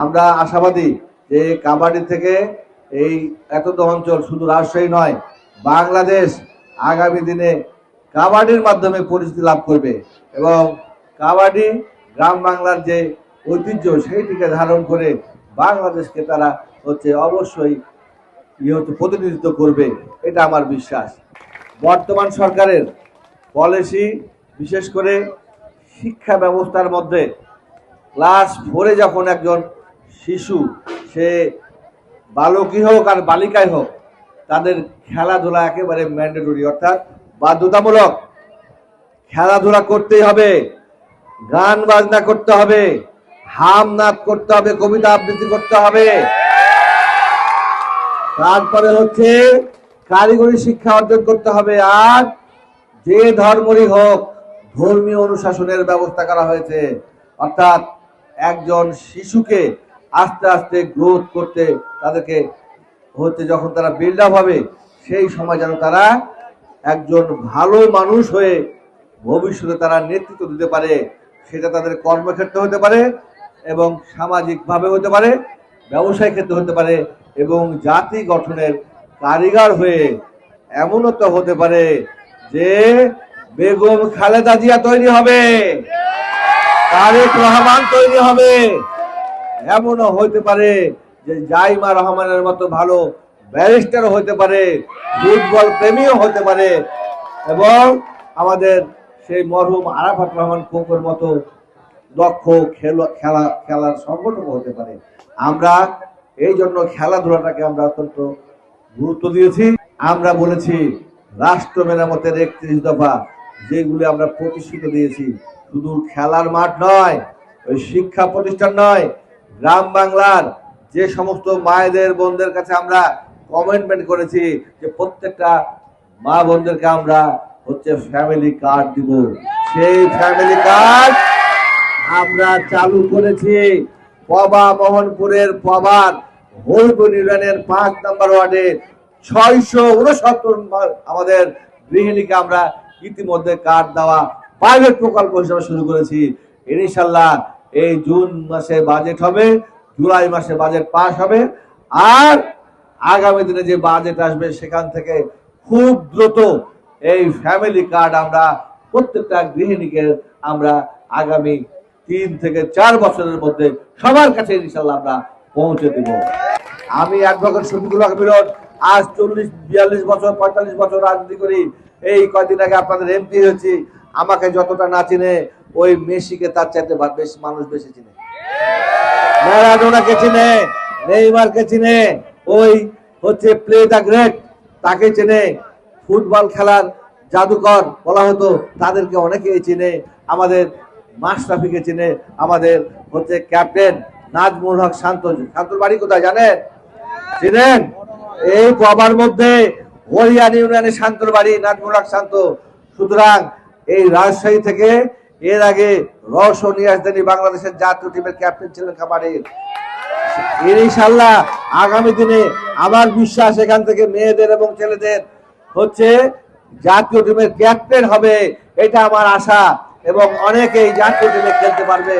আমরা আশাবাদী যে কাবাডি থেকে এই এতদ অঞ্চল শুধু রাজশাহী নয়, বাংলাদেশ আগামী দিনে কাবাডির মাধ্যমে পরিচিতি লাভ করবে এবং কাবাডি গ্রাম বাংলার যে ঐতিহ্য সেইটিকে ধারণ করে বাংলাদেশকে তারা অবশ্যই প্রতিনিধিত্ব করবে, এটা আমার বিশ্বাস। বর্তমান সরকারের পলিসি বিশেষ করে শিক্ষা ব্যবস্থার মধ্যে ক্লাস 4-এ যখন একজন শিশু, সে বালকই হোক আর বালিকাই হোক, তাদের খেলাধুলা একেবারে ম্যান্ডেটরি, অর্থাৎ বাধ্যতামূলক। খেলাধুলা করতেই হবে, গান বাজনা করতে হবে, হাম নাচ করতে হবে, কবিতা আবৃত্তি করতে হবে। তারপরে কারিগরি শিক্ষা অর্জন করতে হবে। আর যে ধর্মই হোক, ধর্মীয় অনুশাসনের ব্যবস্থা করা হয়েছে, অর্থাৎ একজন শিশুকে আস্তে আস্তে গ্রোথ করতে তাদেরকে যখন তারা বিল্ড আপ হবে, সেই সময় যেন তারা একজন ভালো মানুষ হয়ে ভবিষ্যতে তারা নেতৃত্ব দিতে পারে। সেটা তাদের কর্মক্ষেত্রে হতে পারে এবং সামাজিকভাবে হতে পারে, ব্যবসায় ক্ষেত্রে হতে পারে এবং জাতি গঠনের কারিগর হয়ে এমনও তো হতে পারে যে বেগম খালেদা জিয়া তৈরি হবে, তারেক রহমান তৈরি হবে, এমনও হইতে পারে যে জাইমা রহমানের মতো ভালো ব্যারিস্টার হতে পারে, ফুটবল প্রেমীও হতে পারে এবং আমাদের সেই মরহুম আরাফাত রহমান কোকোর মতো দক্ষ খেলার সংগঠক হতে পারে। আমরা এই জন্য খেলাধুলাটাকে আমরা অত্যন্ত গুরুত্ব দিয়েছি। আমরা বলেছি রাষ্ট্র মেরামতের 31 দফা যেগুলি আমরা প্রতিশ্রুতি দিয়েছি, শুধু খেলার মাঠ নয়, ওই শিক্ষা প্রতিষ্ঠান নয়, গ্রাম বাংলার যে সমস্ত মায়েদের বোনদের কাছে আমরা কমিটমেন্ট করেছি যে প্রত্যেকটা মা বোনদেরকে আমরা ফ্যামিলি কার্ড দিব, সেই ফ্যামিলি কার্ড আমরা চালু করেছি। পবা মোহনপুরের পবার হরিপুর ইউনিয়নের 5 নম্বর ওয়ার্ডে 669 আমাদের গৃহিণীকে আমরা ইতিমধ্যে কার্ড দেওয়া প্রাইভেট প্রকল্প হিসেবে শুরু করেছি। ইনশাআল্লাহ এই জুন মাসে বাজেট হবে, জুলাই মাসে বাজেট পাস হবে, আর আগামী দিনে যে বাজেট আসবে সেখান থেকে খুব দ্রুত এই ফ্যামিলি কার্ড আমরা প্রত্যেকটা গৃহিণীকে আমরা আগামী 3 থেকে 4 বছরের মধ্যে সবার কাছে ইনশাআল্লাহ আমরা পৌঁছে দেব। আমি অ্যাডভোকেট শফিকুল হক মিলন, আজ 40-42 বছর 45 বছর রাজনীতি করি। এই কয়দিন আগে আপনাদের এমপি হয়েছি। আমাকে যতটা না চিনে ওই মেসিকে তার চাইতে বেশি মানুষ বেশি চিনে, ম্যারাডোনাকে চিনে, নেইমারকে চিনে, ওই প্লে দ্য গ্রেট তাকে চিনে, ফুটবল খেলার জাদুকর বলা হতো তাদেরকে অনেকেই চিনে, আমাদের মাশরাফিকে চিনে, আমাদের ক্যাপ্টেন নাজমুল হক শান্তর বাড়ি কোথায় জানেন? চিনেন? এই পবার মধ্যে হরিয়ান ইউনিয়নের শান্তর বাড়ি, নাজমুল হক শান্ত। সুতরাং এই রাজশাহী থেকে এর আগে রওশন ইয়াজদানি বাংলাদেশের জাতীয় টিমের ক্যাপ্টেন ছিলেন কাবাডির। ইনশাআল্লাহ আগামী দিনে আমার বিশ্বাস এখান থেকে মেয়েদের এবং ছেলেদের জাতীয় টিমের ক্যাপ্টেন হবে, এটা আমার আশা এবং অনেকেই জাতীয় টিমে খেলতে পারবে।